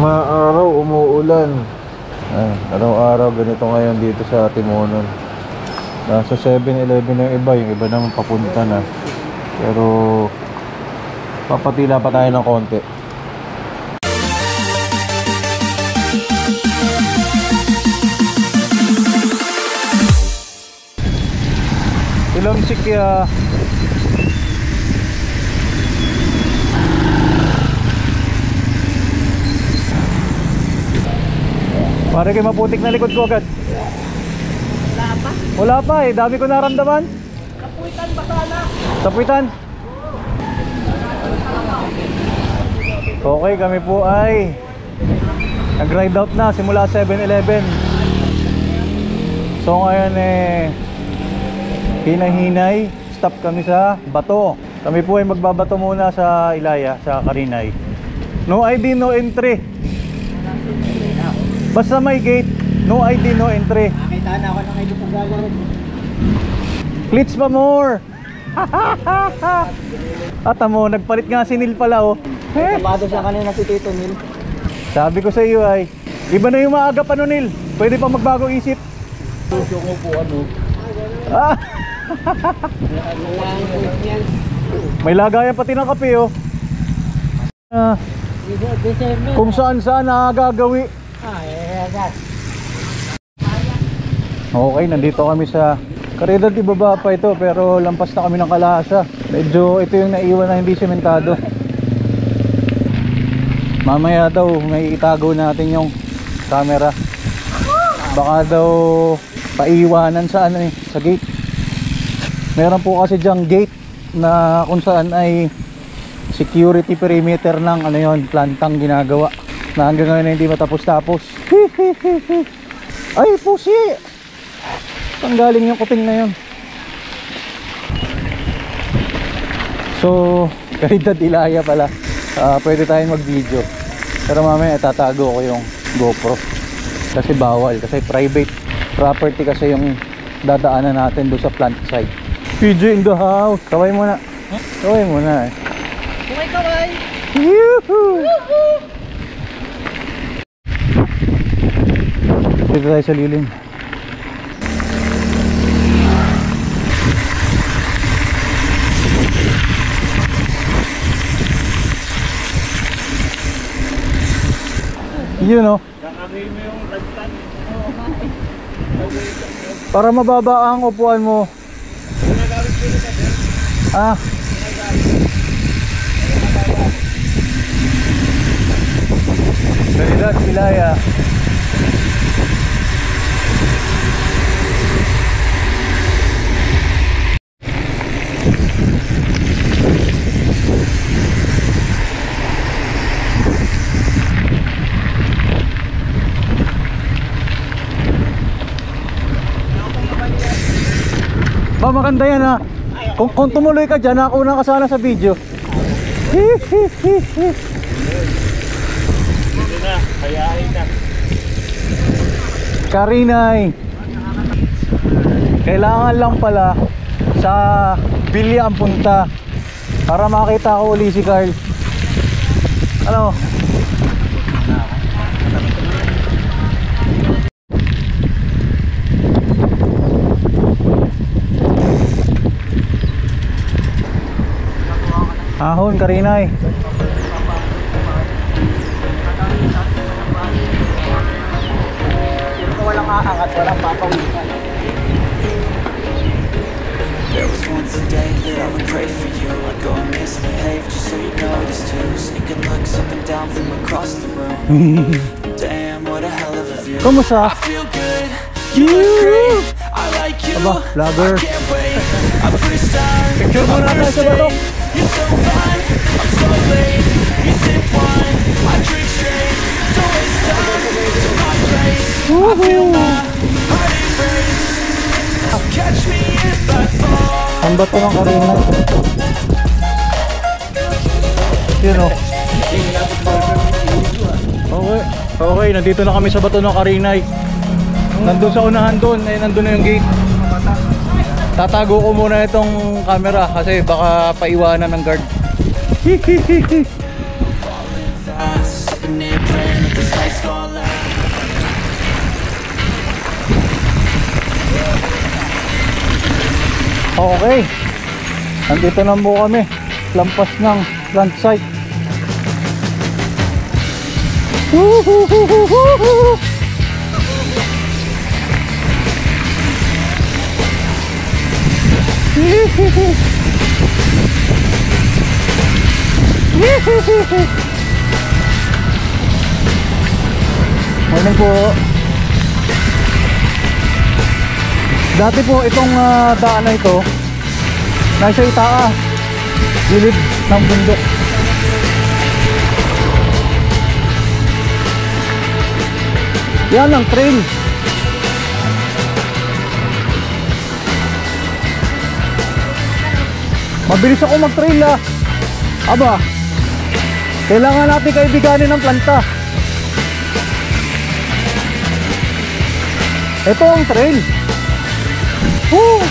Maaraw, umuulan. Araw-araw ganito ngayon dito sa Timonon. Nasa 7-Eleven na yung iba naman papunta na. Pero papatila pa tayo ng konti. Ilang sikya. Pare kayo maputik na likod ko agad. Wala pa? Wala pa eh, dami ko naramdaman. Kapuitan ba sana? Tapuitan. Okay, kami po ay nag-ride out na simula 7-Eleven. So ngayon hinay-hinay, stop kami sa Bato. Kami po ay magbabato muna sa Ilaya, sa Karinay. No ID, no entry. Basta may gate, no ID, no entry. Nakita na ako ng ID pag gagawin. Glitch pa more. Ata mo, nagpalit nga si Neil pala oh. Tapado siya kanina si Tito Neil. Sabi ko sa iyo ay, iba na yung maaga pa no Neil. Pwede pa magbago isip. Yung upo ano. Ah. May lagayan pati ng kape oh. Kung saan nakagagawi. Okay, nandito kami sa Caridad, ibaba pa ito pero lampas na kami ng Kalahasa. Medyo ito yung naiwan na hindi sementado. Mamaya daw may itago natin yung camera. Baka daw paiwanan sa sa gate. Meron po kasi dyang gate na kung saan ay security perimeter ng plantang ginagawa na hanggang ngayon hindi matapos-tapos. Ay pusi! Saan galing yung kuting na yun? So Caridad Ilaya pala. Pwede tayong mag video pero mamaya tatago ko yung GoPro kasi bawal, kasi private property kasi yung dadaanan natin doon sa plant site. PJ in the house. Kaway muna. Kaway muna eh. Kaway! Yuhuu! Dito tayo sa lilim. Yun o. Para mababa ang upuan mo. Caridad Ilaya. Ba, maganda yan ha. Kung tumuloy ka dyan, ako na kasana sa video. Hindi na, hayain na. Karinay. Kailangan lang pala sa Bilya ang punta para makita ko uli si Carl. Ano? Ahon, Karinay. Walang aangat, walang papawisan. There was once a day that I would pray for you. I'd go and misbehave just so you notice too. Sneaking looks up and down from across the room. Damn, what a hell of a view. Kumusta? I feel good, you look great. I like you, Aba, vlogger. I can't wait. I'm freestyle, Picture mo na tayo sa bato. you're so fine, I'm so late. You sip wine, I drink straight. Don't waste time to my place. I feel my heart erase. Catch me if I fall. Ang bato ng Karinay. Yun o. Okay. Okay, nandito na kami sa bato ng Karinay. Nandun sa unahan doon, nandun na yung gate. Tatago ko muna itong camera kasi baka paiwanan ng guard. Falling fast, sitting there praying this night's gonna last. Okay, nandito na po kami, lampas ng plant site. Morning po. Dati po itong daan na ito nasa itaas, gilid ng bundok. Yan ang trail. Mabilis ako mag-trail ah. Aba, kailangan natin kaibiganin ng planta. Ito ang trail. Woo!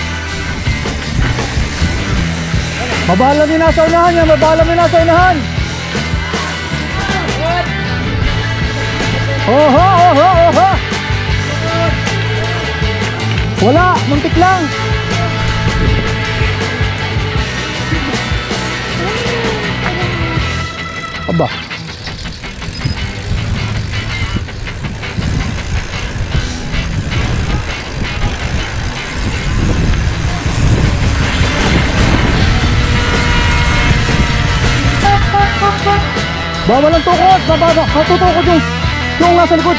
Mabala din nasa unahan yan, mabala din nasa unahan. Oho, oho, oho. Wala, muntik lang. Aba. Bawal ang tukot, bababa, katutukot yung nasa likod.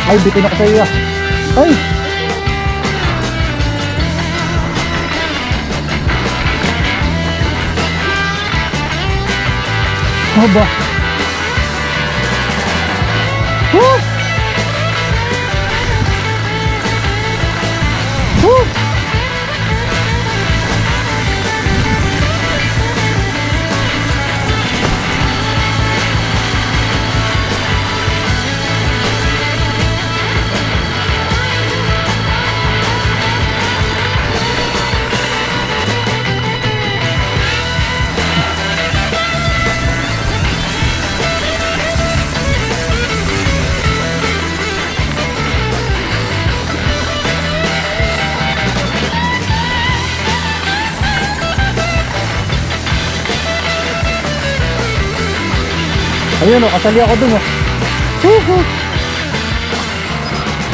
Ay, bitin ako sa iya. Ay! Aba. Woo! Woo! Ayun o, kasali ako dun o.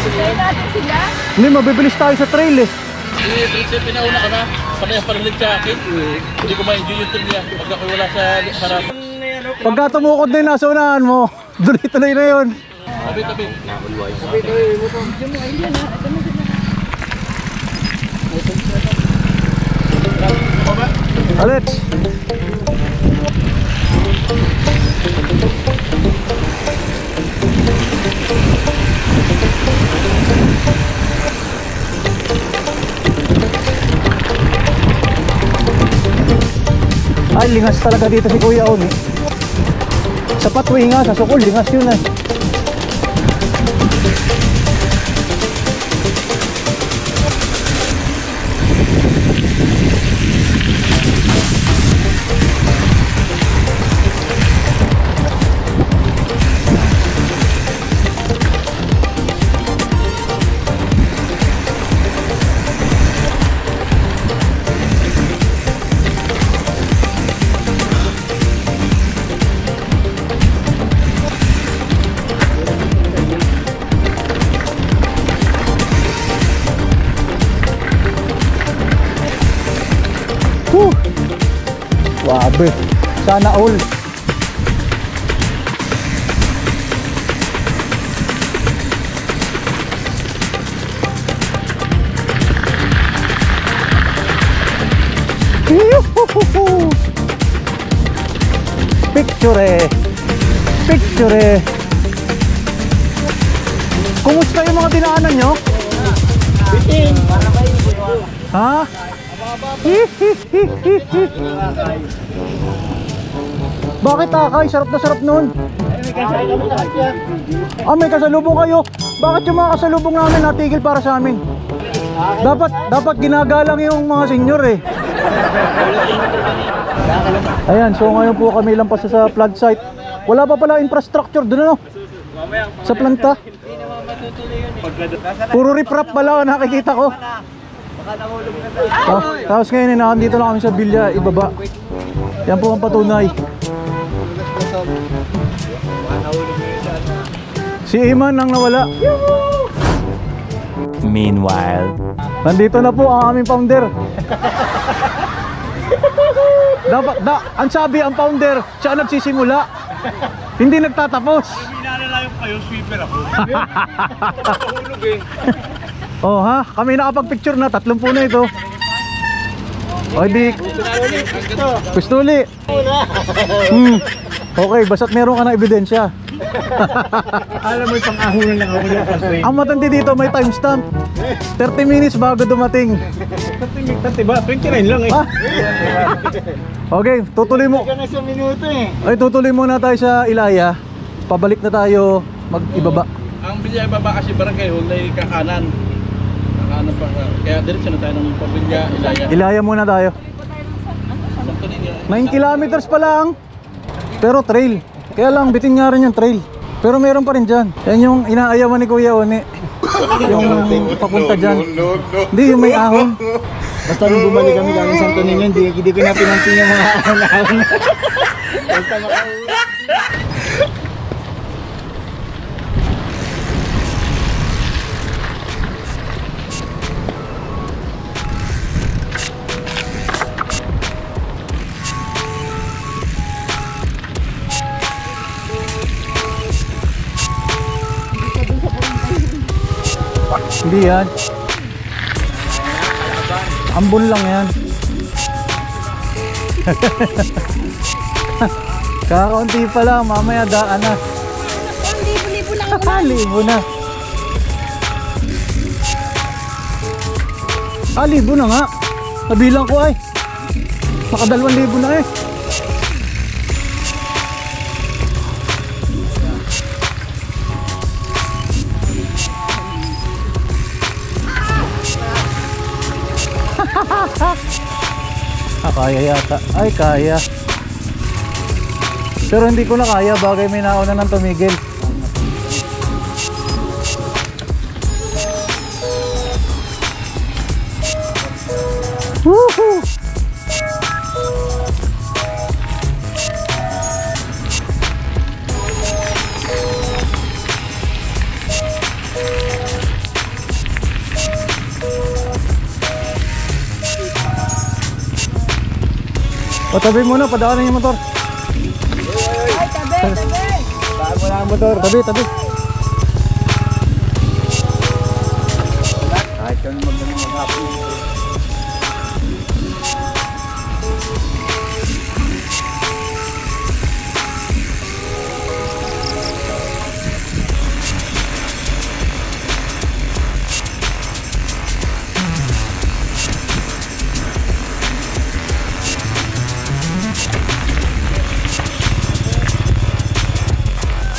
Try natin sila. Hindi, mabibilis tayo sa trail eh. Pinauna ka na, parehas palalig sa akin. Hindi ko ma-enjoy yung trip niya pag ako'y wala sa harap. Pagka tumukod na yung nasa unahan mo, tuloy-tuloy na yun. Tabi-tabi. Alex! Ay, lingas talaga dito si Kuya On eh. Sa patway nga, sa sukol, lingas yun eh. Wabe, sana all. Picture, picture. Kumusta yung mga dinaanan nyo? Bitin! Para kayo. Ha? Bakit akay? Sarap na sarap nun. Ah, may kasalubong kayo. Bakit yung mga kasalubong namin natigil para sa amin? Dapat ginagalang yung mga senior eh. Ayan, so ngayon po kami lampas sa flood site. Wala pa pala infrastructure doon, ano? Sa planta. Puro riprap pala ang nakikita ko. Tapos ngayon, nandito lang kami sa Bilya, ibaba. Yan po ang patunay. Si Iman ang nawala. Meanwhile, Nandito na po ang aming founder. Ang sabi ang founder, siya nagsisimula. Hindi nagtatapos. Pinalalayo kayo, sweeper ako. Nahulog eh. Oh ha, kami nakapag-picture na, 30 na ito. O di, pistuli. Okay, basta't meron ka na ebidensya. Alam mo, pang-ahunan lang ako dyan. Ang matindi dito may timestamp. 30 minutes bago dumating. 30 ba? 29 lang eh. Ah. Okay, tutuloy mo. Sa minuto eh. Ay, tutuloy muna tayo sa Ilaya. Pabalik na tayo mag-ibaba. Ang Bilya ibaba kasi barangay, huwag na kakanan. Kakanan pa. Kaya diretso na tayo ng Pabilya, Ilaya. Ilaya muna tayo. Sakto ninyo. 9 kilometers pa lang. Pero trail. Kaya lang, bitin nga rin yung trail. Pero meron pa rin dyan. Yan yung inaayawan ni Kuya One. Yung papunta dyan. Hindi, yung may ahon. basta nung bumalik kami lang ng Santo Niño, hindi ko na pinansin yung mga ahon. Basta makauwi. Hindi yan. Ambon lang yan. Kakaunti pa lang, mamaya daan na. Libo-libo lang muna. Libo na. Libo na nga. Nabilang ko ay. Naka 2,000 na eh. Kaya yata. Ay, kaya. Pero hindi ko na kaya, bagay may nauna ng tumigil. Woohoo! Tabi muna, padaanan yung motor. Ay, tabi, tabi. Saan mo na ang motor? Tabi, tabi. Kahit kami maghapon.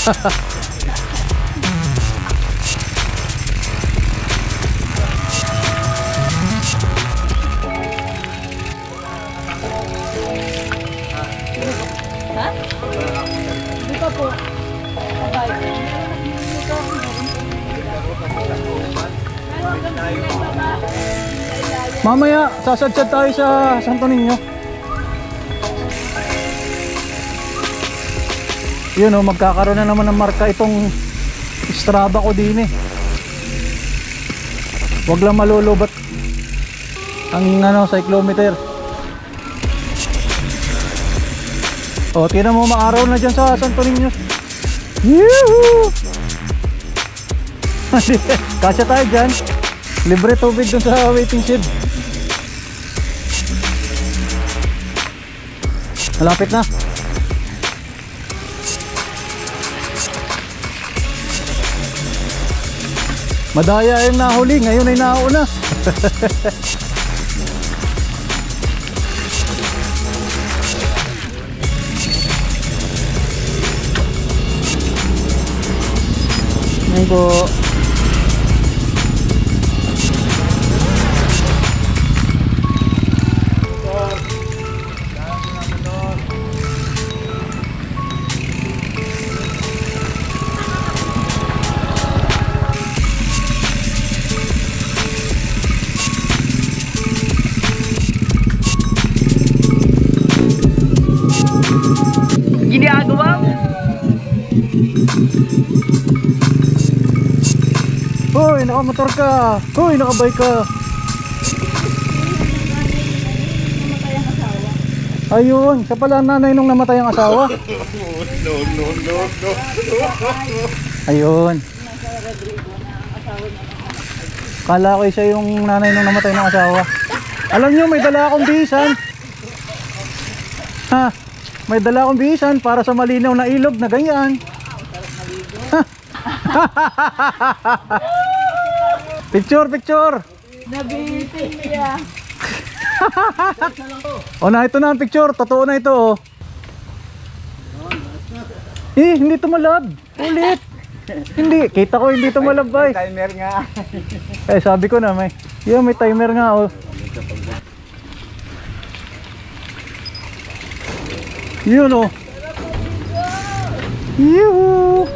Ha? Hindi pa po. Bye-bye. Mamaya, sasadsad tayo sa Santo Niño. Yun o, magkakaroon na naman ng marka itong Strava ko din eh. Huwag lang malulubat ang cyclometer. O, tingnan mo, maaraw na dyan sa Santo Niño. Yuhuu! Kasya tayo dyan. Libre tubig dun sa waiting shed. Malapit na. Madaya yung nahuli, ngayon ay nauna. Ngayon po. wow. Hoy, nakamotor ka. Hoy, nakabike ka. Ayun, siya pala ang nanay nung namatay ang asawa. No. Ayun. Kala ko siya yung nanay nung namatay ng asawa. Alam nyo, may dala akong bihisan. Ha, may dala akong bihisan para sa malinaw na ilog na ganyan. Picture. Nabitin niya. O na, ito na ang picture. Totoo na ito, oh. Hindi tumalab. Ulit. Hindi, kita ko hindi tumalab, bay. Timer nga. Sabi ko na may timer nga, oh. Yun, oh. Yuhu.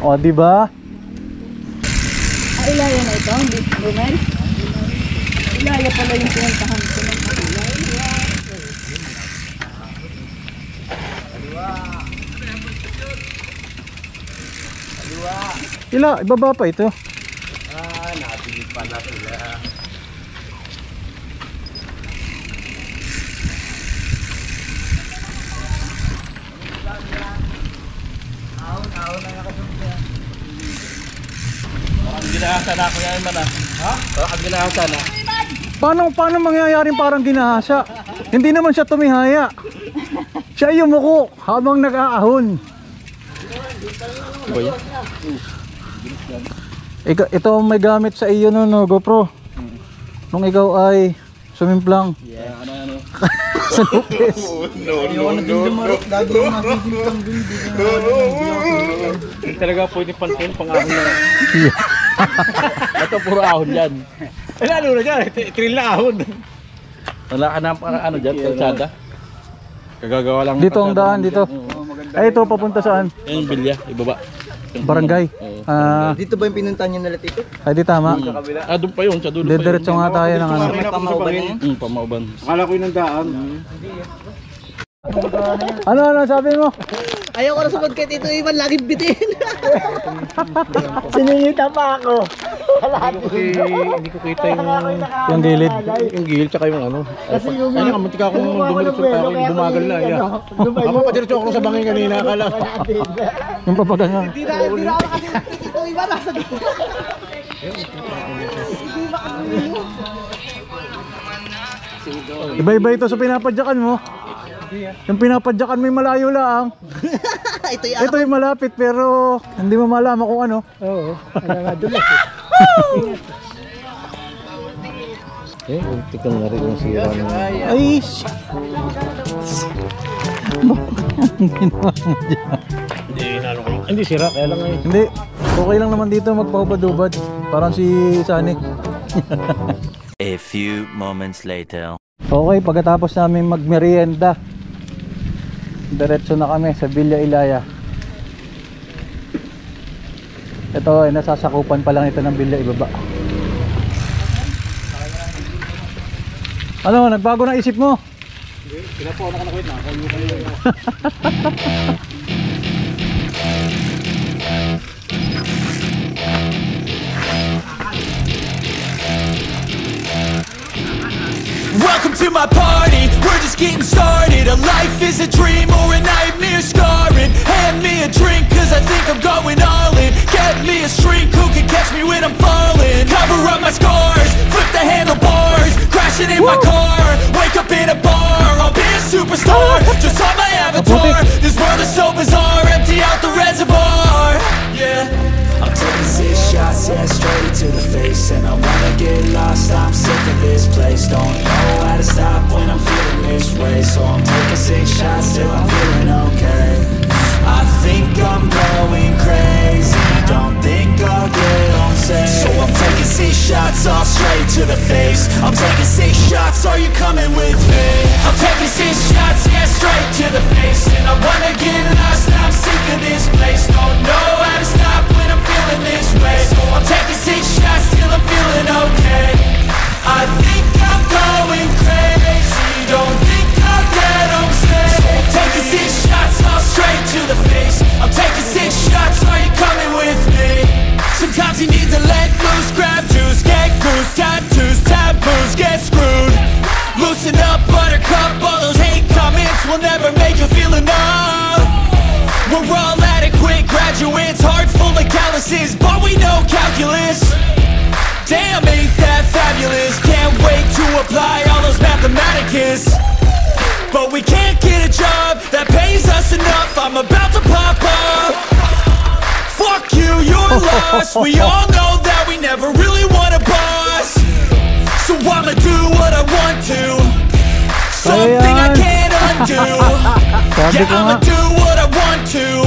O, diba? Ilaya na ito, hindi Brunel. Ilaya pala yung pinuntahan ko ng Ibaba pa ito. Nabili pala sila. Ang ginahasa na ako yan man ah. Ha? Ang ginahasa na. Paano mangyayaring parang ginahasa? Hindi naman siya tumihaya. Siya yumuko habang nag-aahon. Ito may gamit sa iyo no, GoPro. Nung ikaw ay sumimplang. Yeah, ano. Sa lupes. Hindi talaga pwede pantin pang-ahon na. Ito puro ahon yan. Ano na dyan? Trail na ahon. Wala ka na para ano dyan, kalsada. Kagagawa lang. Dito ang daan, dito. Ay, ito papunta saan? Yan yung bilya, ibaba. Barangay. Dito ba yung pinuntahan niyo nalit ito? Ay, di tama. Doon pa yun, sa dulo pa yun. Diretso nga tayo ng ano. May pamauban yan? Pamauban. Akala ko yung daan. Ano sabi mo? Ayaw ko na sa podcast ito, Iwan, laging bitin. Siningita pa ako. Hindi ko kita Yung gilid. yung gilid tsaka yung ano. Kaya nga, muntik akong dumiretso pa ako, bumagal na. Ama, padiretso ako sa bangin kanina, akala. Yung papaganga. Hindi na ako kasi ito, Iwan, nasa Iba-iba ito sa pinapadyakan mo. Yung pinapadyakan mo yung malayo lang. Ito yung malapit pero hindi mo malaman kung ano. Oo, nangangadulas Untik kang nga rin yung sira ng... Ay! Ginawa mo dyan. Hindi sira, kaya lang eh. Hindi. Okay lang naman dito magpahubad-ubad. Parang si Sunny. A few moments later. Okay, pagkatapos namin magmerienda, diretso na kami sa Villa Ilaya. Ito ay nasasakupan pa lang ito ng Villa Ibaba. Ano, nagbago na isip mo? Pinapo na ka na kwit na. Welcome to my party, we're just getting started. A life is a dream or a nightmare scarring. Hand me a drink cause I think I'm going all in. Get me a shrink who can catch me when I'm falling. Cover up my scars, flip the handlebars. Crashing in my car, wake up in a bar. I'll be a superstar, just on my avatar. This world is so bizarre, empty out the reservoir. Yeah, I'm taking 6 shots, yeah, straight to the face. And I wanna get lost, I'm sick of this place. Don't know how to stop when I'm feeling this way. So I'm taking 6 shots till I'm feeling okay. I think I'm going crazy, don't think I'll get on safe. So I'm taking 6 shots, all straight to the face. I'm taking 6 shots, are you coming with me? I'm taking 6 shots, yeah, straight to the face. And I wanna get lost, I'm sick of this place. Don't know how to stop when I'm feeling this way. So I'm taking 6 shots till I'm feeling okay. I faces, but we know calculus. Damn, ain't that fabulous. Can't wait to apply all those mathematicus. But we can't get a job that pays us enough. I'm about to pop up. Fuck you, you're lost. We all know that we never really want a boss. So I'ma do what I want to. Something I can't undo. Yeah, I'ma do what I want to.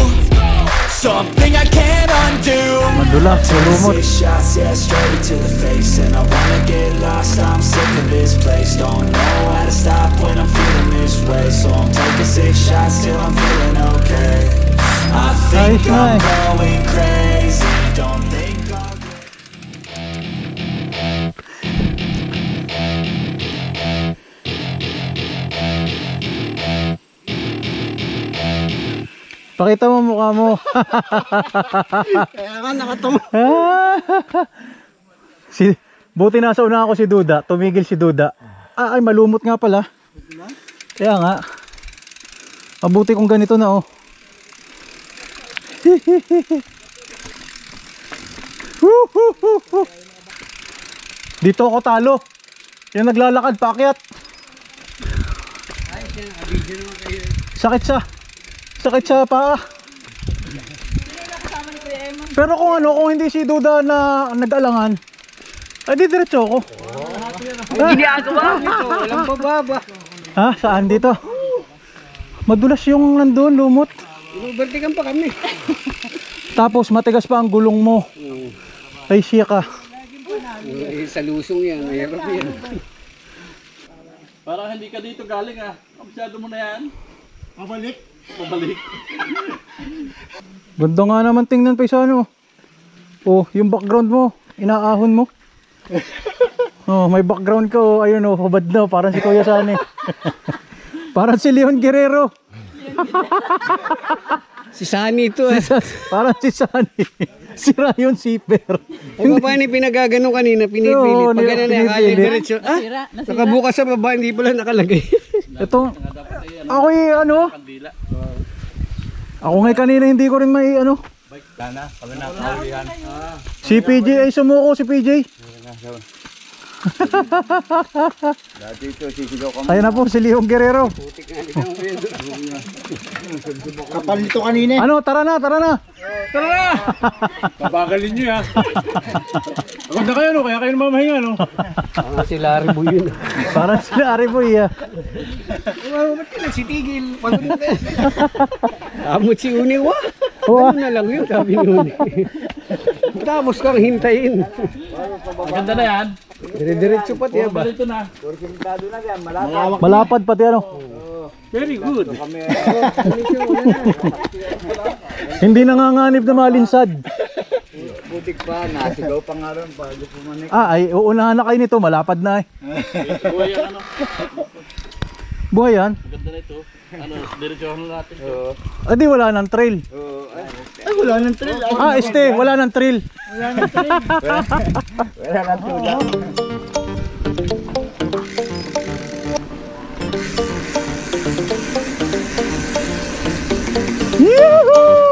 Something I can't undo. Madulas, lumot. 6 shots, yeah, straight to the face. And I wanna get lost, I'm sick of this place. Don't know how to stop when I'm feeling this way. So I'm taking 6 shots till I'm feeling okay. I think I'm going crazy. Don't think I'll Pakita mo mukha mo. Kaya nga nakatama. Buti nasa una ako si Duda. Tumigil si Duda. Ay, malumot nga pala. Kaya nga. Mabuti kung ganito na, oh. Dito ako talo. Yung naglalakad paakyat. Sakit sa paa. Pero kung hindi si Duda na nag-alangan, ay di diretso ako. Ginagawa mo. Walang bababa. Ha? Saan dito? Madulas yung nandun, lumot. Inubertigan pa kami. Tapos matigas pa ang gulong mo. Ay siya ka. Sa lusong yan, mahirap yan. Parang hindi ka dito galing ah. Masyado mo na yan. Pabalik. Ganda nga naman tingnan pa isa, ano. Oh, yung background mo, inaahon mo. Oh, may background ka, oh. Ayun, oh, hubad na, parang si Kuya Sani. Parang si Leon Guerrero. Si Sunny ito eh. Parang si Sani. Si Ryan Siper. Ang babae ni pinagagano kanina, pinipilit. Oo, Pag ganun na akala pinipilit. diretso. Ah, nakabukas sa baba, hindi pala nakalagay. Ito, ako ano? Ako nga kanina hindi ko rin may ano. Sana, kami na kaulihan. Si PJ ay sumuko si PJ. Dati ito, sisigaw ka mo. Ayun na po si Leon Guerrero. Kapal nito kanina. Ano, tara na. Pabagalin nyo ya. Agad na kayo no, kaya kayo mamahinga no. Parang si Larry Boy yun. Parang si Larry Boy ah. Ba't ka nagsitigil? Pagod na kayo. Amot si Uni, wah. Wah. Ano na lang yun, sabi ni Uni. Tapos kang hintayin. Maganda na yan. Dire-diretso pati ba? Dito na. Malapad pati ano. Very good. Hindi nanganganib na malinsad. Butik pa, nasigaw pa nga rin bago pumanik. Ay uunahan na kayo nito, malapad na eh. Buhay yan ano. Buhay yan. Maganda na ito. Ano, diretsohan na natin. Di wala nang trail. Ay, wala nang trail. Wala nang trail. Wala nang tulang. Yuhuu!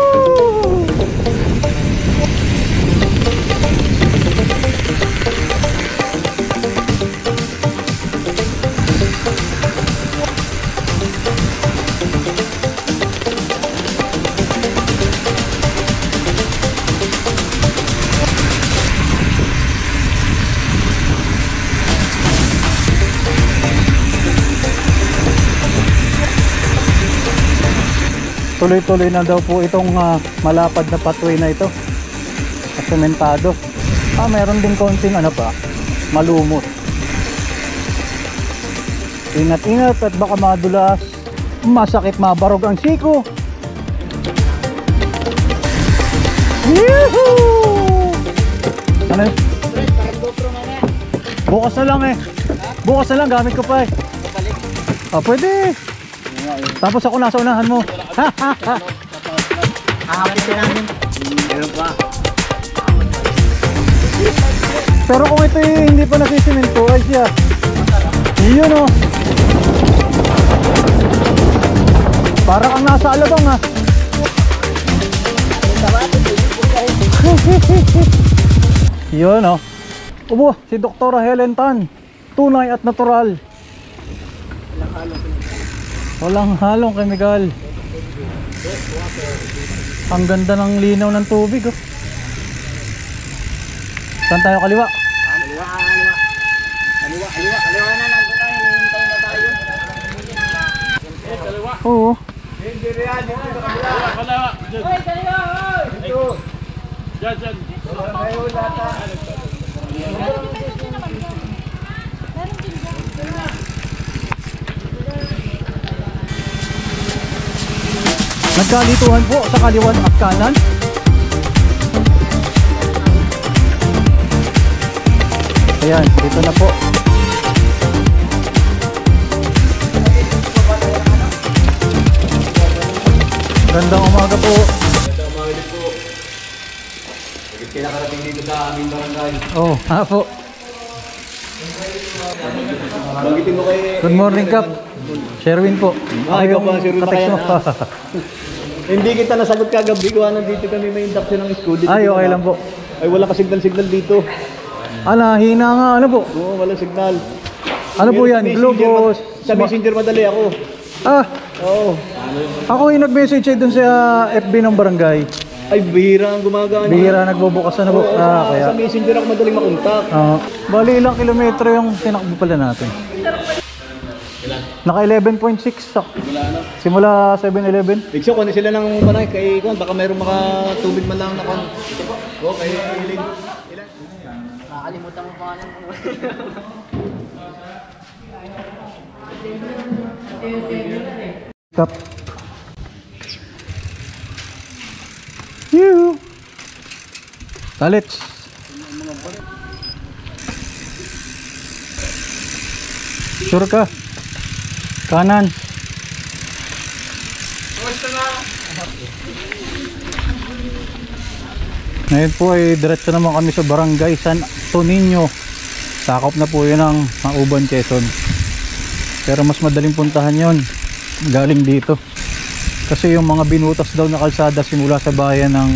Tuloy-tuloy na daw po itong malapad na pathway na ito. Sementado. Meron din konting ano pa, malumot. Ingat-ingat at baka madulas. Masakit, mabarog ang siko. Yehoo! Ano yun? Bukas na lang eh. Bukas na lang, gamit ko pa eh. Pwede. Tapos ako nasa unahan mo. Meron pa. Pero kung ito hindi pa nasisimento, ay siya. Yun o. Para kang nasa alabang ah. Yun oh. Ubo, si Dr. Helen Tan. Tunay at natural. Walang halong kemikal. Ang ganda ng linaw ng tubig oh. Saan tayo kaliwa? Kaliwa na lang tayo. Hinihintay na tayo. Oo. Hoy, kaliwa, hoy! Nagkalituhan po sa kaliwan at kanan. Ayan, dito na po. Gandang umaga po. Kinakarating dito sa aming barangay. Oh, ha po. Bagitin mo kay... Good morning, Kap. Sherwin po. Ikaw pa, Sherwin pa katext kaya mo. Hindi kita nasagot kagabi ko. Nandito kami may induction ng school. Dito Ay, okay lang po. Ay, wala ka signal dito. Ano, hina nga, ano po? Oo, walang signal. Ano po yan? Globo? Sa messenger madali ako. Ah, Oo. ako yung nag-message dun sa FB ng barangay. Ay, bihira ang gumagana. Bihira nagbubukas na po. Ah, kaya. Sa messenger ako madaling makontak. Bali ilang kilometro yung tinakbo pala natin. Naka 11.6 simula 7-Eleven. Ikso, kung sila ng barangay, kay Kwan, baka mayroong makatubig man lang na Kwan. Oo, kay Ilin. Nakalimutan mo pangalan mo. Kap. You. Talits. Sure ka? Kanan. Ngayon po ay diretso naman kami sa barangay San Antonio. Sakop na po yun ng Mauban, Quezon. Pero mas madaling puntahan yon galing dito. Kasi yung mga binutas daw na kalsada simula sa bayan ng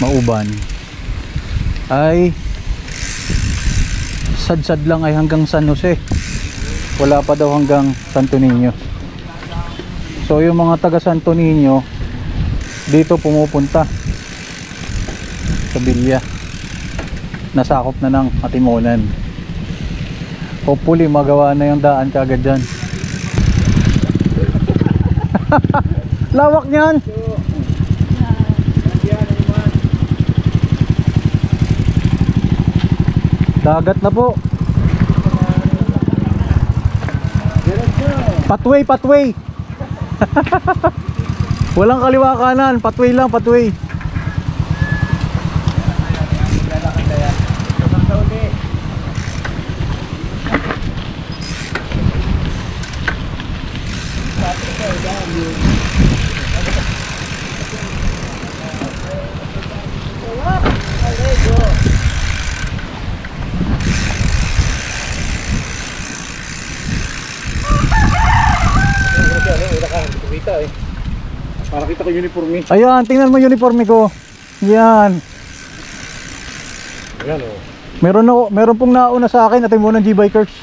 Mauban ay sad-sad lang ay hanggang San Jose. Wala pa daw hanggang Santo Niño. So yung mga taga Santo Niño dito pumupunta sa Bilya. Nasakop na ng Atimonan. Hopefully magawa na yung daan kagad dyan. Lawak niyan. Dagat na po. Patway. Walang kaliwa kanan, patway lang, patway. Para kita ko uniforme. Ayan, tingnan mo uniforme ko. Yan. Ayan o. Meron pong nauna sa akin, atin mo ng G-Bikers.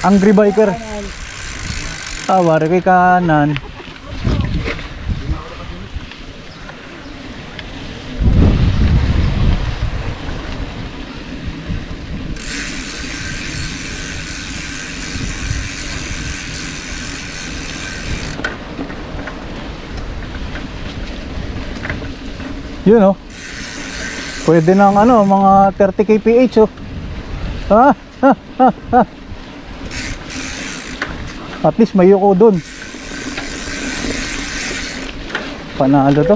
Angry Biker. Wari kay kanan. Yun oh. Pwede ng ano, mga 30 kph oh. At least may yuko dun. Panalo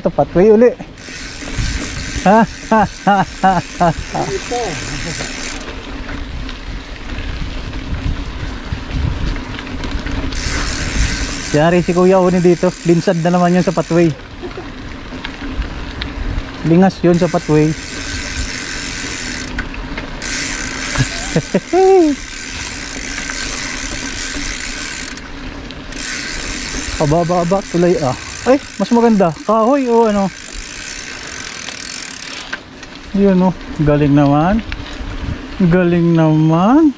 to, patway uli. Yari si Kuya Uni dito, linsad na naman yun sa patway. Lingas yun sa patway. Kababa tulay ah. Ay, mas maganda. Kahoy o ano. Yun oh, galing naman. Galing naman.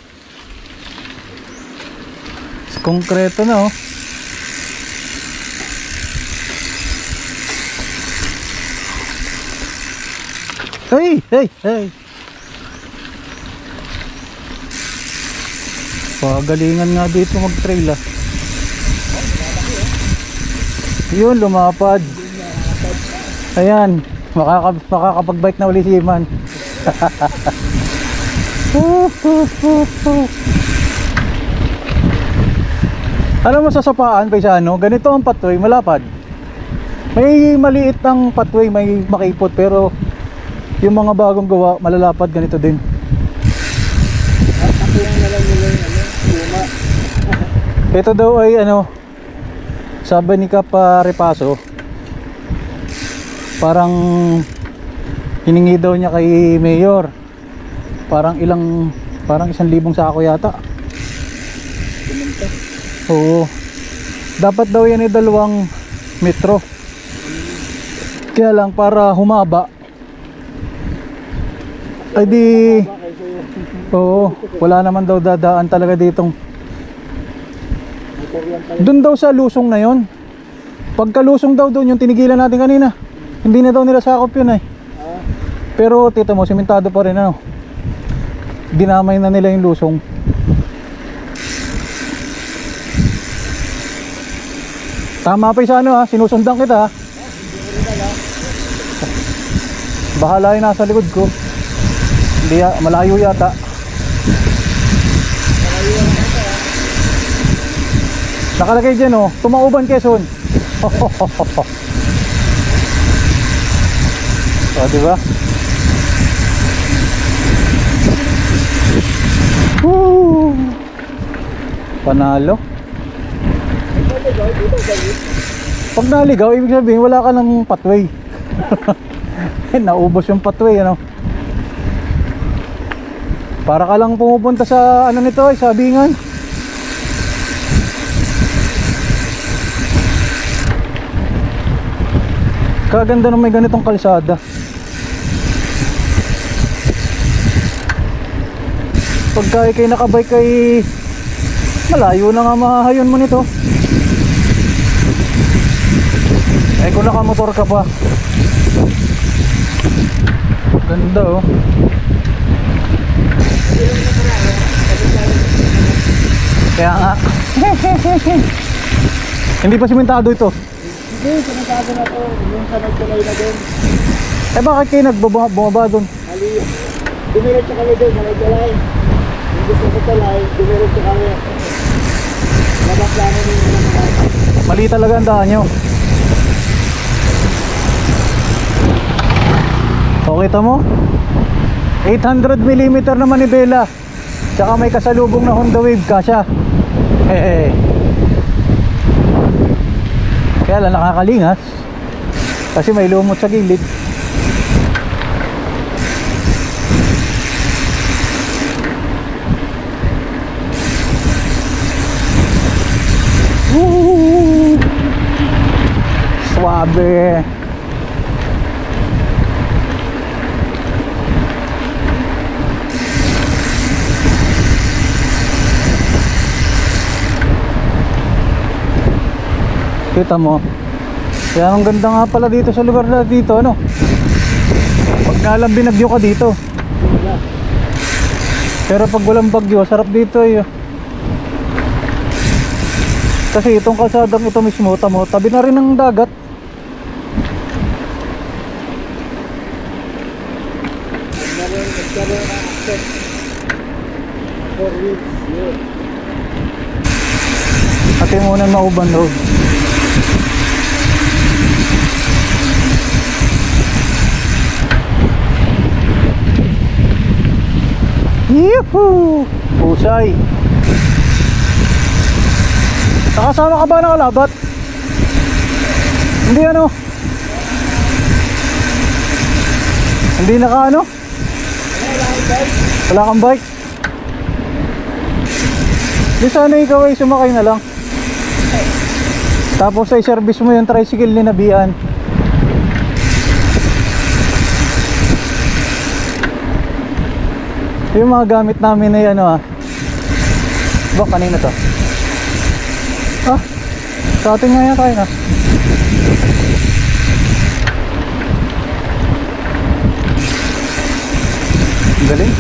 Konkreto na oh. Hey, hey, hey. Pagalingan nga dito mag-trail ah. Yun, lumapad. Ayan, makakapag-bike na uli si Iman. Alam mo sa sapaan, paisano, ganito ang pathway, malapad. May maliit ang pathway, may makipot, pero yung mga bagong gawa, malalapad ganito din. At ako yung nalang nila yung luma. Ito daw ay ano, sabi ni Kapa Repaso, parang hiningi daw niya kay Mayor. Parang 1,000 sako yata. Oo. Dapat daw yan ay 2 metro. Kaya lang para humaba. Ay di, oo, wala naman daw dadaan talaga ditong. Doon daw sa lusong na yon. Pagka lusong daw doon yung tinigilan natin kanina, hindi na daw nila sakop yun eh. Pero tita mo, simentado pa rin ano. Dinamay na nila yung lusong. Tama pa yung sa ano ha, sinusundan kita ha. Bahala yung nasa likod ko. Hindi, malayo yata. Nakalagay dyan oh, Tumauban, Quezon. O, diba? Woo! Panalo. Pag naligaw, ibig sabihin wala ka ng pathway. Naubos yung pathway, ano? Para ka lang pumupunta sa ano nito, sa Bingan. Kaganda na may ganitong kalsada. Pagka ikay nakabike kay malayo na nga mahahayon mo nito. Eh kung nakamotor ka pa, ganda oh. Kaya nga. Hindi pa simentado ito. Hindi, sinasado na to. Yung sa nagtulay na doon. Eh bakit kayo nagbumaba doon? Mali. Dumiretso kami doon sa nagtulay. Yung gusto ko tulay, dumiretso kami. Labas namin yung mga. Mali talaga ang daan nyo. O kita mo? 800mm na manibela. Tsaka may kasalubong na Honda Wave kasya. Kaya lang nakakalingas kasi may lumot sa gilid. Woo! Suabe. Kita mo. Kaya ang ganda nga pala dito sa lugar na dito, ano? Pag nalang binagyo ka dito. Pero pag walang bagyo, sarap dito eh. Kasi itong kalsadang ito mismo, tamo, tabi na rin ng dagat. Nagkaroon na access. 4 weeks. Ate muna Mauban Road. Yuhuu! Pusay! Nakasama ka ba ng alabat? Hindi ano? Hindi naka ano? Wala kang bike? Di sana ikaw ay sumakay na lang. Tapos ay service mo yung tricycle ni Nabian. Yung mga gamit namin ay ano ba, kanina to? Sa atin nga yan tayo na. Galing.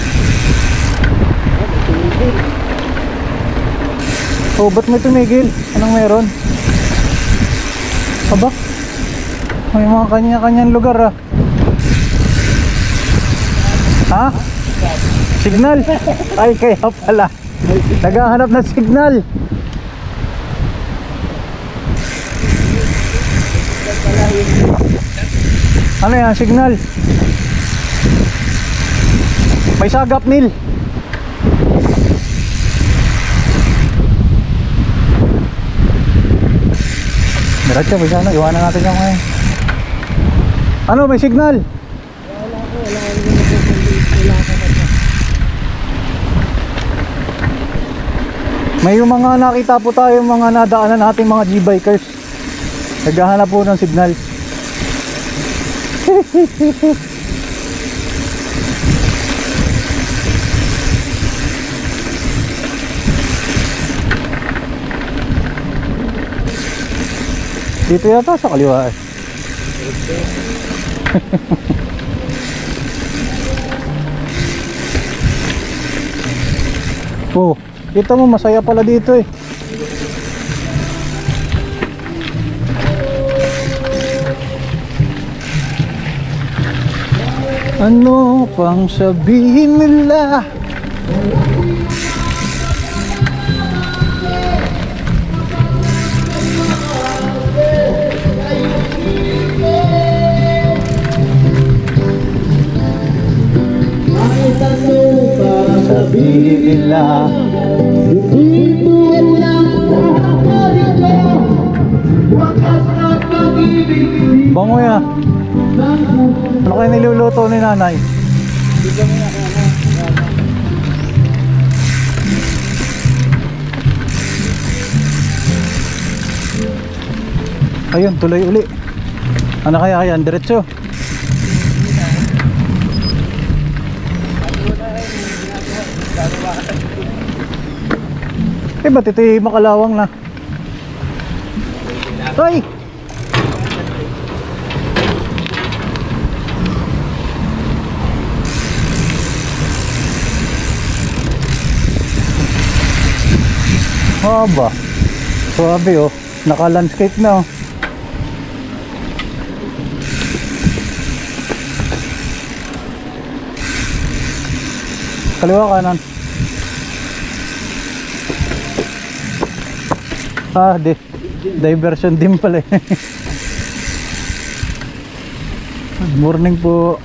Oh, ba't may tumigil? Anong meron? Aba? May mga kanya-kanyang lugar Ha? Signal? Ay, kaya pala. Naghahanap ng signal. Ano yan? Signal? May sagap, Nil. Diretso, may sana. Iwanan natin yung ngayon. Ano? May signal? May yung mga nakita po tayo, mga nadaanan natin mga G-bikers. Naghahanap po ng signal. Dito yata sa kaliwa Oh, kita mo masaya pala dito Ano pang sabihin nila? Sabihin nila bango ya. Ano kayo niluluto ni nanay? Ayun, tuloy uli. Ano kaya yan? Diretso. Ba't ito yung makalawang na? Ay! Haba. Swabe oh. Naka-landscape na oh. Kaliwa kanan. Diversion din pala. Good morning po.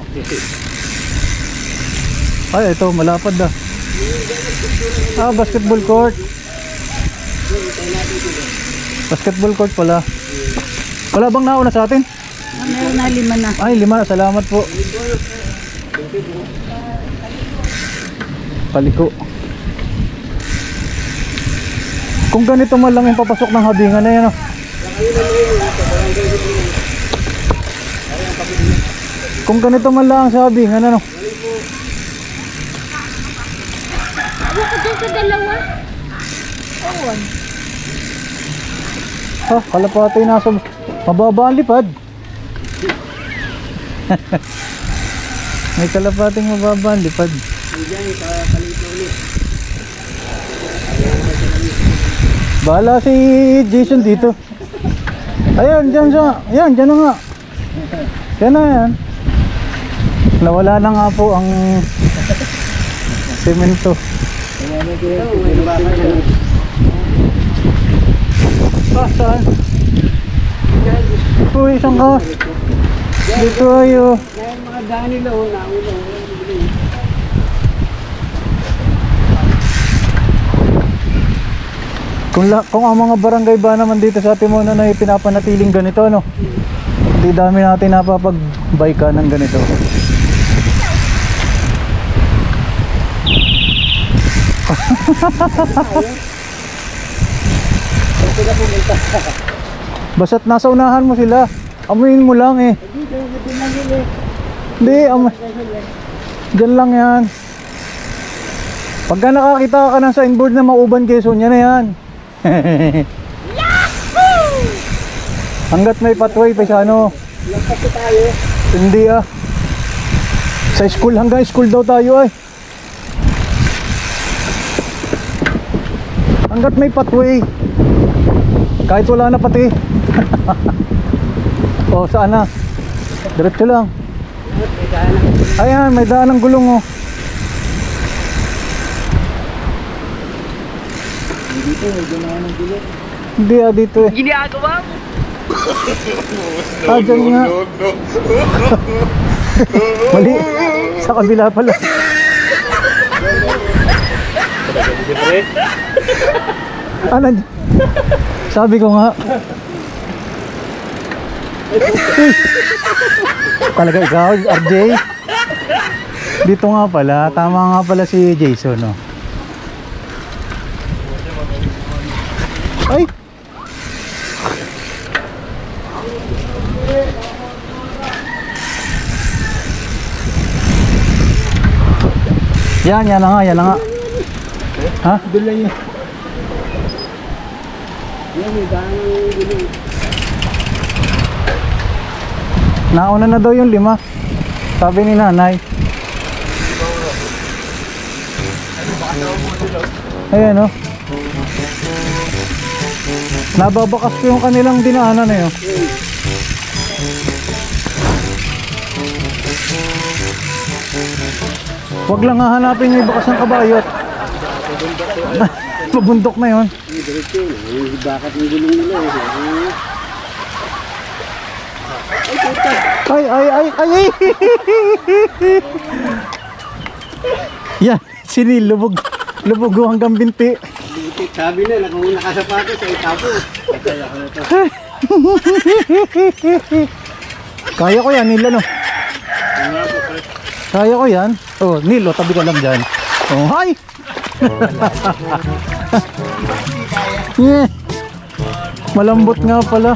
Ay, ito malapad basketball court. Basketball court pala. Wala bang nauna sa atin? Meron na 5 na. Ay, 5 na. Salamat po. Paliko. Kung ganito man lang yung papasok ng habingan na yan Kung ganito man lang sa habingan ano. Sa dalawa. Kalapati nasa mababa ang lipad. May kalapating mababa ang lipad. Bahala si Jason dito. Ayan, dyan siya. Ayan, dyan na nga. Yan na yan. Nawala na nga po ang semento. Saan? Uy, isang ka. Dito ayo. Mga daan nila nauna. Kung ang mga barangay ba naman dito sa Timona na pinapanatiling ganito ano. Hindi dami natin napapag-bike ng ganito. Basta't nasa unahan mo sila. Amuin mo lang eh. Hindi, diyan lang yan. Pagka nakakita ka ng signboard na Mauban, Quezon, yan na yan. Hanggat may pathway pa sa ano. Lampas na tayo. Hindi ah. Sa school, hanggang school daw tayo ay. Hanggat may pathway. Kahit wala na pati. O saan na? Diretso lang. Ayan, may daan ng gulong oh. Dito, may ganahan ng gulo. Hindi ah, dito eh. Ginagawa mo. Ah, dyan nga. Mali. Sa kabila pala. Ano? Sabi ko nga. Uy. Talaga ikaw, RJ? Dito nga pala. Tama nga pala si Jason, no? Ay! Yan na nga, yan na nga. Ha? Doon lang yun. Yan, may daan ng gulo. Nauna na daw yung 5. Sabi ni nanay. Ayan o. Nababakas ko yung kanilang dinaanan na yun. Huwag lang hahanapin yung bakas ng kabayot. Mabundok na yun. Diretso, yung bakat ng gulong nila. Ay. Yan, sinilubog. Lubog hanggang binti. Sabi na, nakauna ka sapatos sa itapo. Kaya ko na ito. Kaya ko yan, Nilo, no? Kaya ko yan. Oh, Nilo, tabi ka lang dyan. Oh, hi! Yeah. Malambot nga pala.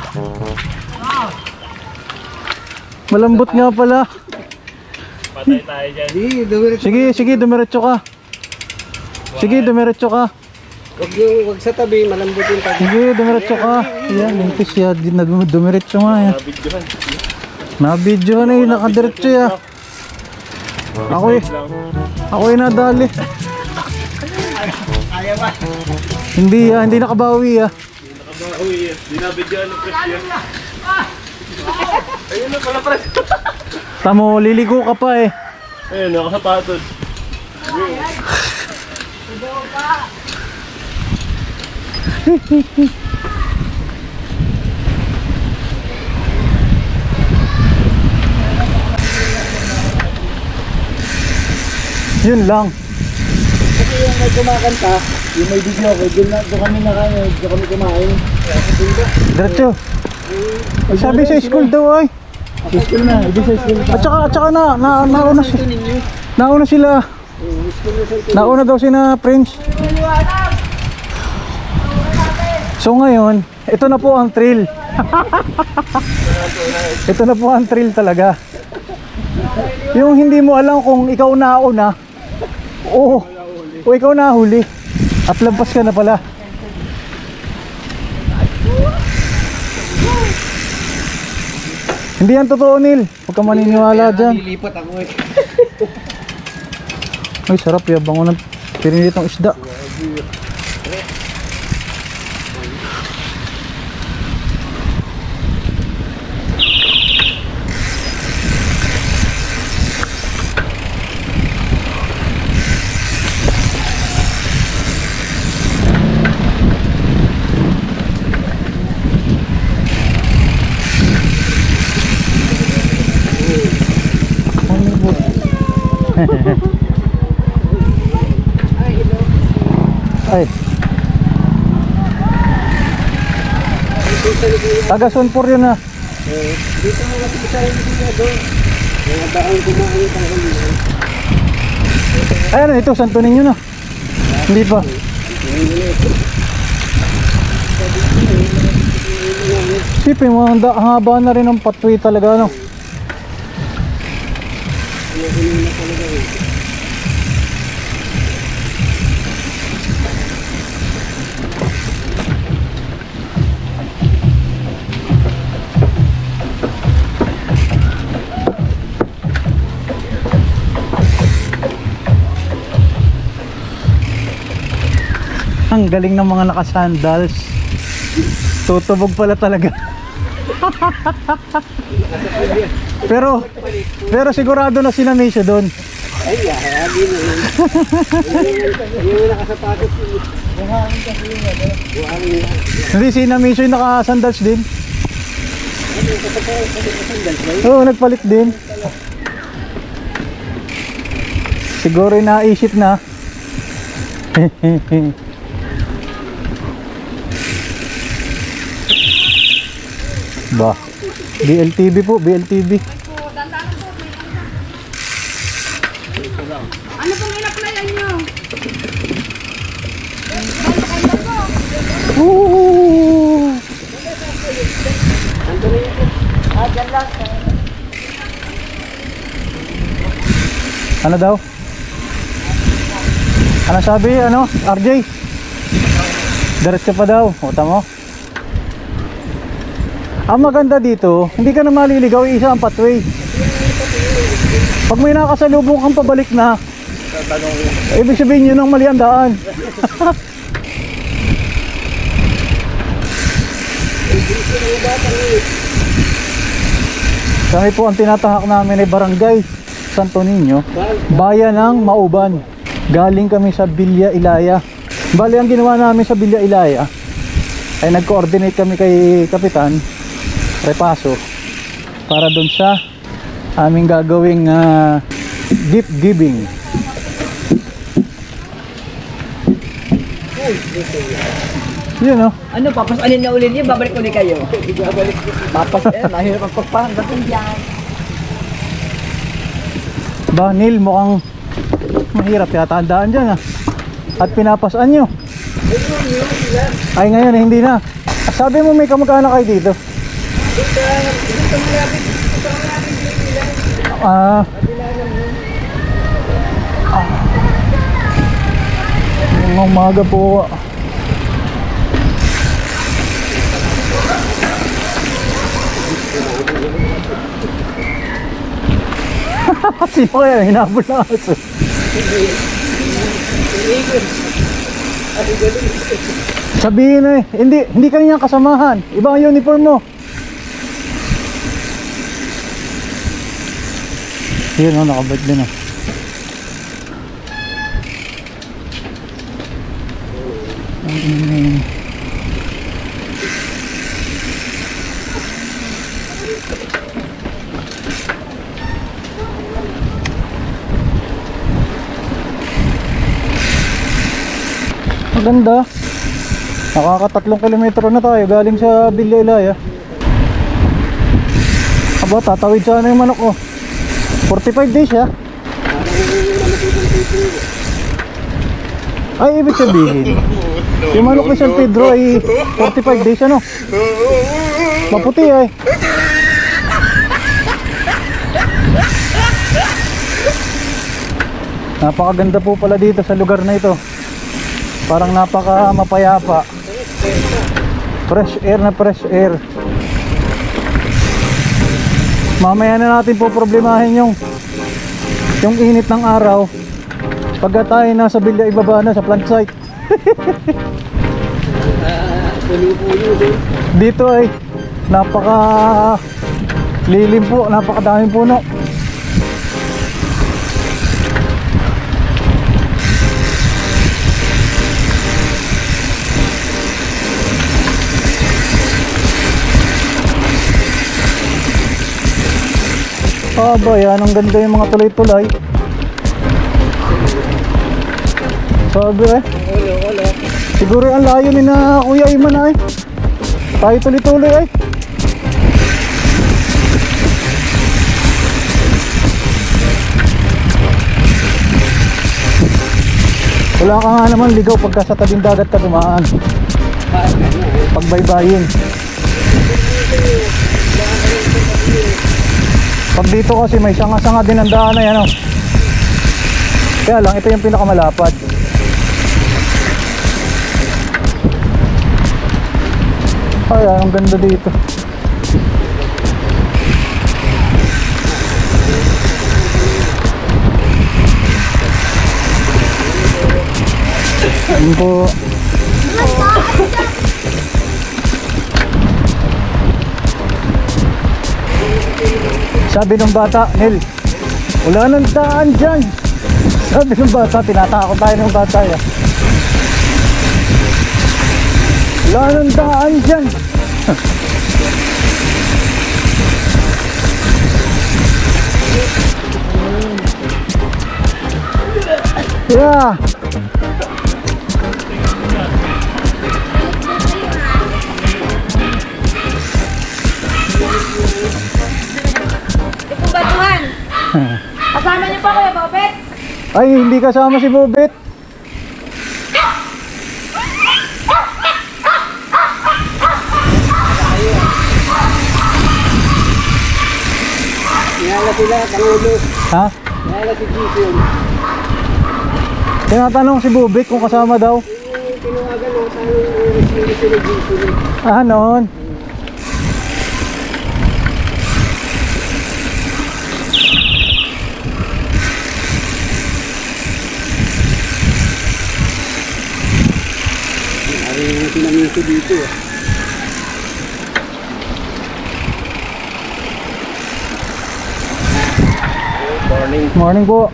Malambot nga pala. Patay tayo dyan. Sige, dumiretso ka. Sige, dumiretso ka. Huwag sa tabi, malambot yung tabi. Sige, dumiretso ka. Yan, lintis ya. Dumiretso nga yan. Nabidyohan eh, nakadiretso ya. Ako eh nadali. Kaya ba? Hindi nakabawi ya. Uy, dinabidyan ng presyo. Ayun na pala presyo. Tamo, liligo ka pa eh. Ayun, nakasapatos. Yun lang. Kasi yung may kumakanta, yung may video ko, doon kami nakain, doon kami kumain. Diretso. Sabi sa school daw ay. Sa school na, hindi sa school. At saka nauna sila. Nauna sila. Nauna daw sina Prince. So ngayon, ito na po ang thrill. Ito na po ang thrill talaga. Yung hindi mo alam kung ikaw nauna o ikaw nahuli at lampas ka na pala. Hindi yan totoo, Neil. Huwag ka maniniwala dyan. Nilipat ako eh. Ay, sarap yung bango ng pirinitong isda. Ay. Taga Sunpur yun ah. Dito mo natin sa rin siya doon. Mga daang kumain ng huli. Ayan, ito, Santo Niño na. Hindi pa. Sipin mo, ang haba na rin ang pathway talaga, no? Ang galing ng mga nakasandals. Tutubog pala talaga. pero sigurado na sina Misha doon. Ay, hindi na yun. Yung nakasapatos yun. Buhangin kasi yun. Buhangin yun. Hindi, sina Misha yung nakasandals din. Oo, nagpalit din. Siguro yung naisip na. Ba, BLTV po, BLTV. Ano pong in-applyan nyo? Woo! Dyan lang. Ano daw? Ano sabi? Ano? RJ? Diretso pa daw. O, tamo. Ang maganda dito, hindi ka na maliligaw, isa ang pathway. Pag may nakasalubong kang pabalik na, ibig sabihin yun ang mali ang daan. Kami po ang tinatahak namin ay Barangay Santo Niño, bayan ng Mauban. Galing kami sa Villa Ilaya. Bali, ang ginawa namin sa Villa Ilaya ay nag-coordinate kami kay Kapitan Repaso para doon sa aming gagawing gift giving. Yun, oh. Ano, papasalin na ulit niya, babalik ulit kayo. Mahirap ang pagpahanggapin dyan. Ba, Neil, mukhang mahirap yata ang daan dyan, ah. At pinapasan nyo. Ay, ngayon hindi na. Sabi mo may kamag-anak kayo dito. Ngayong umaga po. Sino kaya hinabol na aso? Sabihin na hindi ka niya kasamahan. Iba ang uniform mo. Yun, nakabike din, oh. Maganda. Nakaka-3 kilometro na tayo galing sa Villa Ilaya. Aba, tatawid sana yung manok, oh. 45 days, ha? Ay, ibig sabihin yung manok ni San Pedro ay 45 days, ano? Maputi, ay. Napakaganda po pala dito sa lugar na ito. Parang napaka mapayapa. Fresh air na fresh air. Mamaya na natin po problemahin yung init ng araw pagka tayo nasa Villa ibaba na sa plant site. Dito ay napaka lilim po, napakadaming puno. Aba, yan, ang ganda yung mga tulay-tulay. Sabi, eh. Siguro ang layo ni na Kuya Iman, ay. Tayo tuloy-tuloy, ay. Wala ka nga naman ligaw pagka sa tabing dagat ka dumaan. Pagbaybayin. Pag dito kasi may sanga-sanga din ang daan na yan, oh. Kaya lang, ito yung pinakamalapad. Ay, ang ganda dito. Ayun po. Sabi ng bata, Nel, wala nang daan dyan. Sabi ng bata, tinatakot tayo ng bata yan. Wala nang daan dyan. Yeah. Ito batuhan. Kasama niyo pa Kuya Bobet? Ay, hindi kasama si Bobet. Niyala sila, Pangulo. Ha? Niyala si Jason. Tinatanong si Bobet kung kasama daw. Tinawagan mo sa rescue sila Jason. Ah, noon. Ari yung sinangin ko dito. Morning po.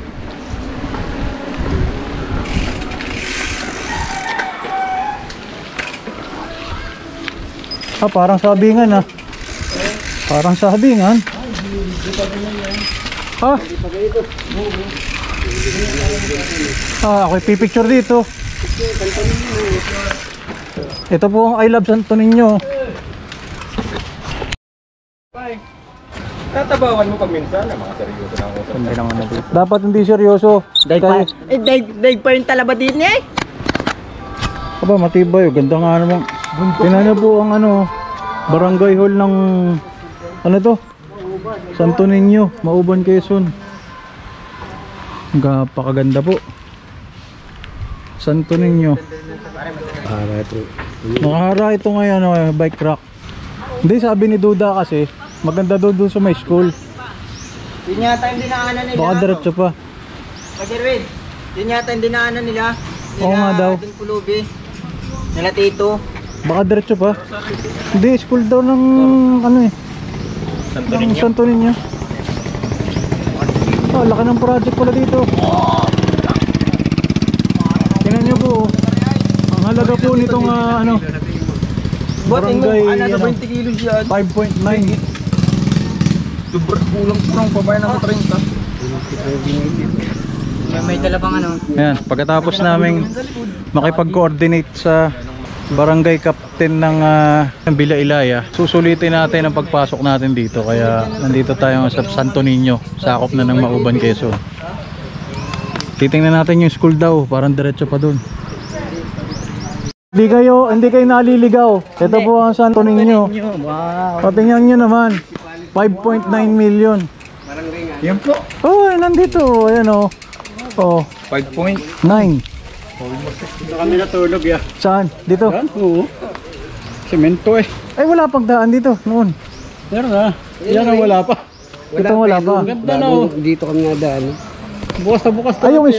Ah, parang sabingan ah. Parang sabingan. Ah. Ah, ako pipicture dito. Ito po ang I Love Santo Niño. Tatabawan mo pag minsan, mga seryoso na ako. Dapat hindi seryoso. Kaya, Daig pa yung talaba din eh. aba, matibay. Ganda nga naman. Tingnan niyo po ang ano, barangay hall ng ano to? Santo Niño, Mauban, Quezon. Napakaganda po. Santo Niño. Nakahara ito ngayon, bike rack. Hindi, sabi ni Duda kasi maganda doon sa may school. Yun yata yung dinaanan nila. Baka diretso pa. Kasi Red, yun yata yung dinaanan nila. Oo nga daw. Ating Pulubi. Nila Tito. Baka diretso pa. Hindi, school daw ng ano eh. Ng Santo Niño. Oh, laki ng project pala dito. Tingnan nyo po. Ang halaga po nitong ano, barangay Ano, ano, 20 kilos yan. 5.9. Kulang-kulang pa ba ng 30? May dalawang ano. Ayan, pagkatapos naming makipag-coordinate sa barangay captain ng Villa Ilaya, susulitin natin ang pagpasok natin dito. Kaya nandito tayo sa Santo Niño, sakop na ng Mauban, Quezon. Titingnan natin yung school daw, parang diretso pa dun. Hindi kayo naliligaw. Ito po ang Santo Niño. Wow. Patingnan nyo naman, 5.9 million. Yan po. Oh, nandito, ayan oh. Oh, 5.9. 9. Dito kami natulog ya. Saan? Dito? Yan, oo. Semento eh. Ay, wala pang daan dito noon. Meron na. Yan ang wala pa. Ito wala pa. Ganda na oh. Dito kami nadaan. Bukas na bukas. Ay, yung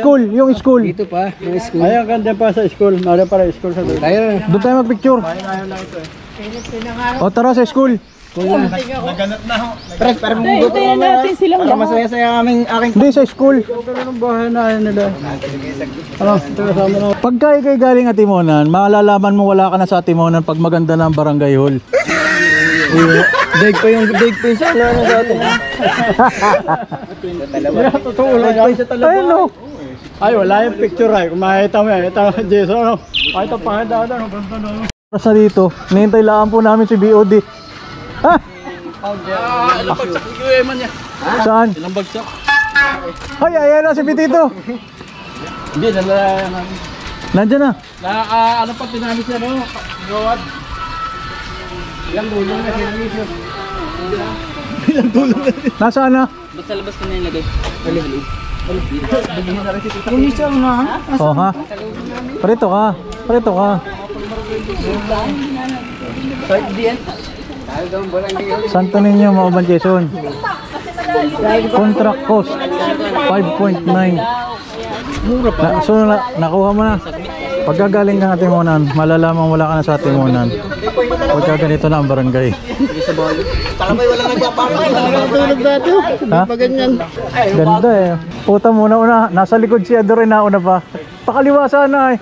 school. Dito pa, yung school. Ay, ang ganda pa sa school. Mara para school sa doon. Tayo. Doon tayo magpicture. O, tara sa school. Naganap na ho. Pres, para mumugot natin silang para masaya-saya aming aking Hindi, sa school. Pero ng bahay na nila. Ano, ito kasama na. Pagka ikay galing at Timonan, malalaman mo wala ka na sa Timonan pag maganda na ang barangay hall. Daig pa yung sala na dati. Totoo lang yan. Ayun no. Ay, wala yung picture ay. Kung makita mo yan. Ito, Jason, ano? Ay, ito pangandaan. Ano, ganda na. Sa dito, nihintay lang po namin si BOD. Ha? Ilang bagsak yung eman niya. Saan? Ilang bagsak. Ay, ayan na si Pitito. Hindi, Nandiyan na. ano pa tinamis siya, no? Gawad. Ilang gulong na sinamis siya. Nasaan na? Ba't sa labas ko na nilagay? Oh, ha? Parito ka. Santo Niño, Mauban, Quezon. Contract cost 5.9. So nakuha mo na. Pagka galing ka ng Timonan, malalaman wala ka na sa Timonan. Pagka ganito na ang barangay. Talabay walang nagpapakita. Tulog dati. Ha? Pa ganyan. Ganda eh. Puta muna. Nasa likod si Edo rin nauna pa. Pakaliwa sana eh.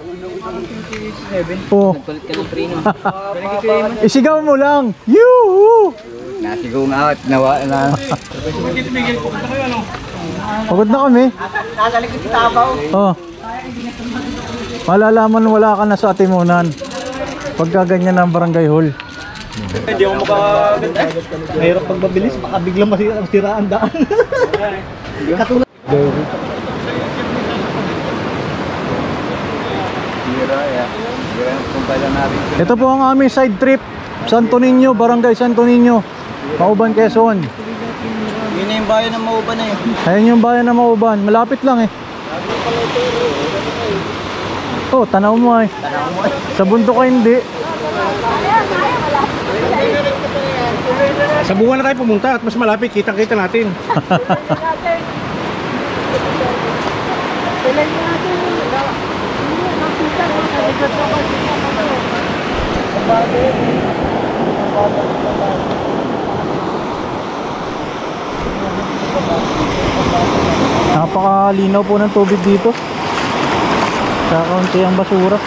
Oh. Kulit ka ng prino. Isigaw mo lang. Yoo! Nasigaw nga at nawa na. Pagod na kami. Nasa likod si Tabaw. Oh. Malalaman wala ka na sa Timonan. Pagka ganyan ang barangay hall. Hindi ako makaganda. Mahirap pag mabilis, baka biglang masira ang daan. Katulad. Ito po ang aming side trip. Santo Niño, Barangay Santo Niño, Mauban, Quezon. Yun na yung bayan ng Mauban na yun. Ayan yung bayan ng Mauban. Malapit lang eh. Oh, tanaw mo eh. Sa bundok ka hindi. Sa bunga na tayo pumunta at mas malapit, kitang-kita natin. Napakalinaw po ng tubig dito. Kakaunti ang basura.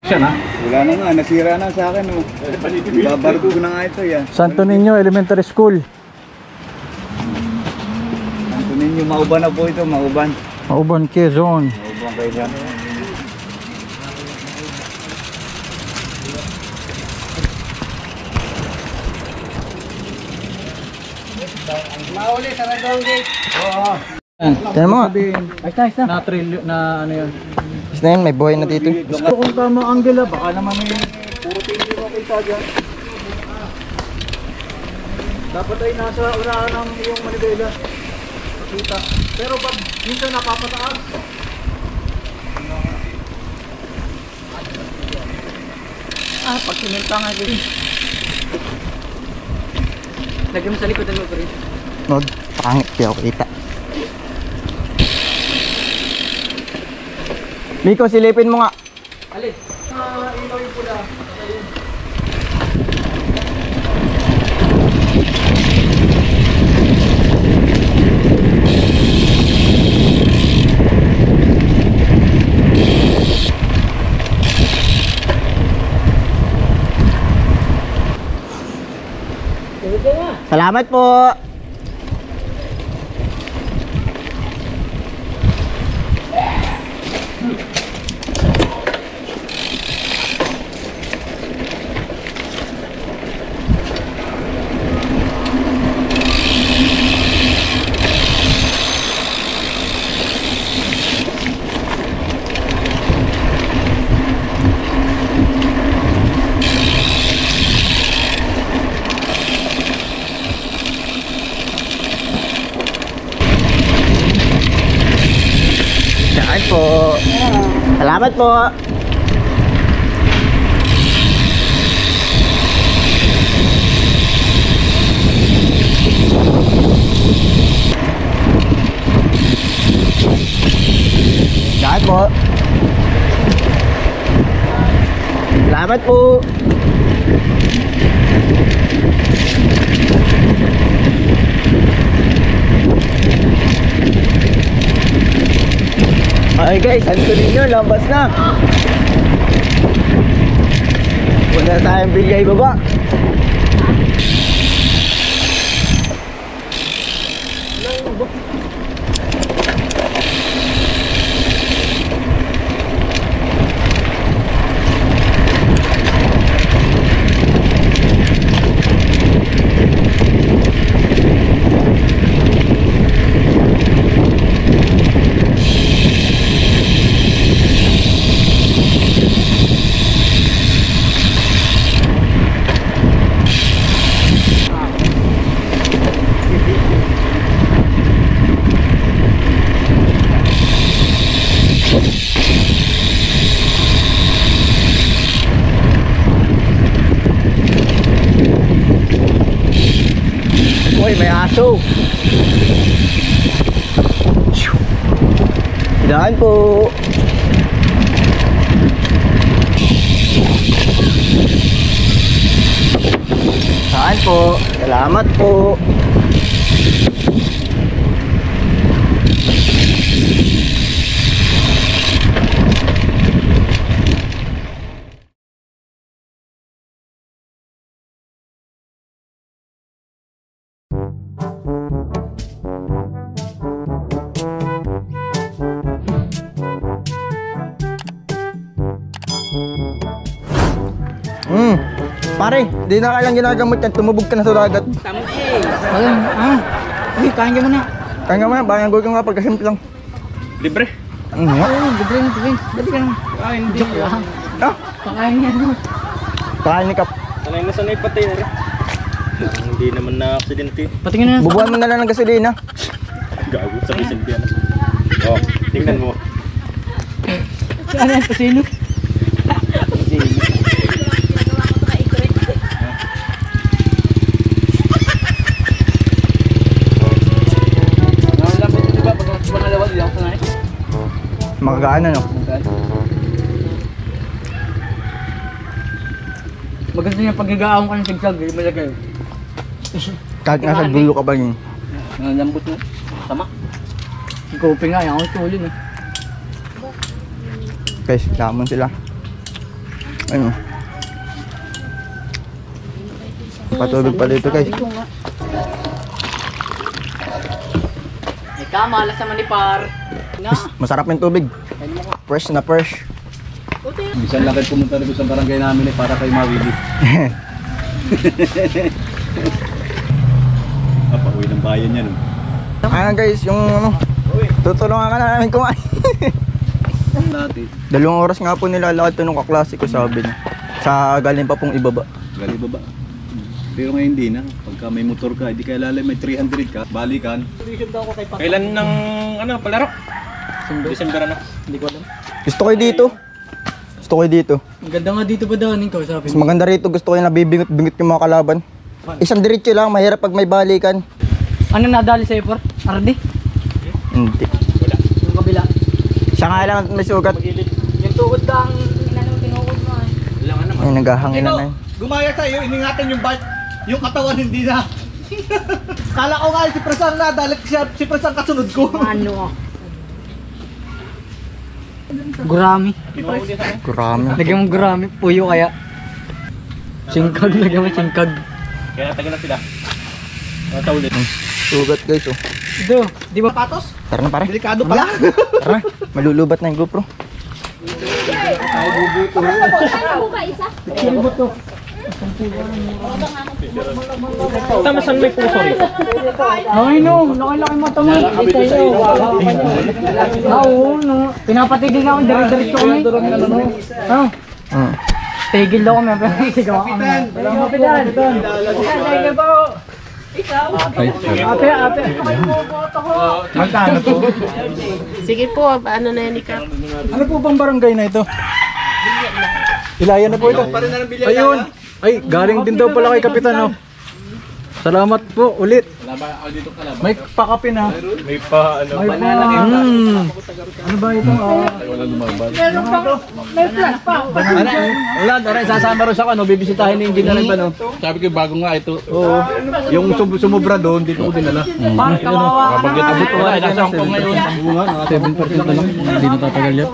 Siya na. Wala na nga, nasira na sa akin. Oh. Babarbog na nga ito yan. Santo Niño Elementary School. Santo Niño, Mauban na po ito, Mauban. Mauban, Quezon. Mauban kayo dyan. Tiyan mo nga. Ayos na. Na ano yun. Is na yun, may buhay na dito. Gusto kong tama ang gila. Baka naman may puro tingin mo kita dyan. Dapat ay nasa unahan ng iyong manibela. Makita. Pero pag minsan napapataas. Pag siminta nga dito. Lagyan mo sa likod ng motor. Nod, pangit di ako kita. Miko, silipin mo nga. Alin? Ilaw yung pula. Salamat po. Salamat po. Salamat po. Salamat po. Okay guys, Santo Niño, labas na. Wala tayong bigay baba. Uy, may aso. Daan po. Saan po? Salamat po. Pare, di na kailang ginagamot yan. Tumubog ka na sa dagat. Ayun, Uy, kain ka muna. Kaya nga mga, bayang ka nga pagkasimple lang. Libre. Nga. Oo, libre na, libre. Dali ka naman. Ay, hindi. Joke lang. Ah, Pakain yan. kakain ni Kap. Sanay pati rin. Hindi naman na aksidente. Patingin na. Bubuhan mo na lang ng gasolina. Gago sa Vicente yan. Oh, tingnan mo. Ano yan, pasino? Makagaan ano? Maganda yung paggagaawang ka ng sigsag, malagay. Kahit nga sa dulo ka pa yun. Ang lambot mo. Tama. Yung kopi nga, yung tulin eh. Guys, lamon sila. Ayun. Patulog pa dito guys. Ika, malas naman ni Par. Na. Masarap yung tubig. Fresh na fresh. Bisan lang kayo pumunta rin sa barangay namin para kayo mawili. Pauwi ng bayan yan. Guys, yung ano, tutulungan ka na namin kumain. Dati. 2 oras nga po nilalakad ito nung kaklase ko, sabi niya. Sa galing pa pong ibaba. Gali ba ba? Pero ngayon hindi na. Pagka may motor ka, hindi ka lalay may 300 ka, balikan. Kailan ng palaro? December na. Hindi ko alam. Gusto ko dito. Gusto ko dito. Ang ganda nga dito pa daanin ko, sabi Mas maganda rito, gusto ko yung nabibingot-bingot yung mga kalaban. Isang diretso lang, mahirap pag may balikan. Ano nadali sa'yo, Par? Ardi? Hindi. Yung kabila. Siya nga lang may sugat. Yung tuhod lang, tinukod mo eh. Ay, naghahangin na na. Gumaya tayo, iningatan yung bike. Yung katawan hindi na. Kala ko nga si Presang na, dahil si Presang kasunod ko. Ano? Gurami. Kurami. Lagyan mo gurami, puyo kaya. Singkag, lagyan mo singkag. Kaya tagal na sila. Mataulit. Sugat guys oh. Ito, di ba patos? Tara na pare. Delikado pala. Tara na. Malulubat na yung GoPro. Ano ka isa? Tama saan may puso rito? Ay no, laki-laki mata mo. Oo, no. Pinapatigil na ako, dire-diretso kami. Ano? Tigil daw kami, pero sigaw kami. Kapitan! Kapitan po! Ate! Magkano po? Sige po, ano na yan ikaw? Ano po bang barangay na ito? Ilayan na po ito. Ayun. Ay, galing din daw pala kay Kapitan, oh. Salamat po ulit. May pakape na. May pa, ano. Ano ba ito? Meron pa, may plus pa. Wala, dara, sasama rin sa ano, bibisitahin ni Engineer pa, no? Sabi ko, bago nga ito. Oo. Yung sumubra doon, dito ko dinala. Par, kawawa ka na Abot ko nga, nasa Hong Kong ngayon. Bunga, 7% na lang. Hindi na tatagal yan.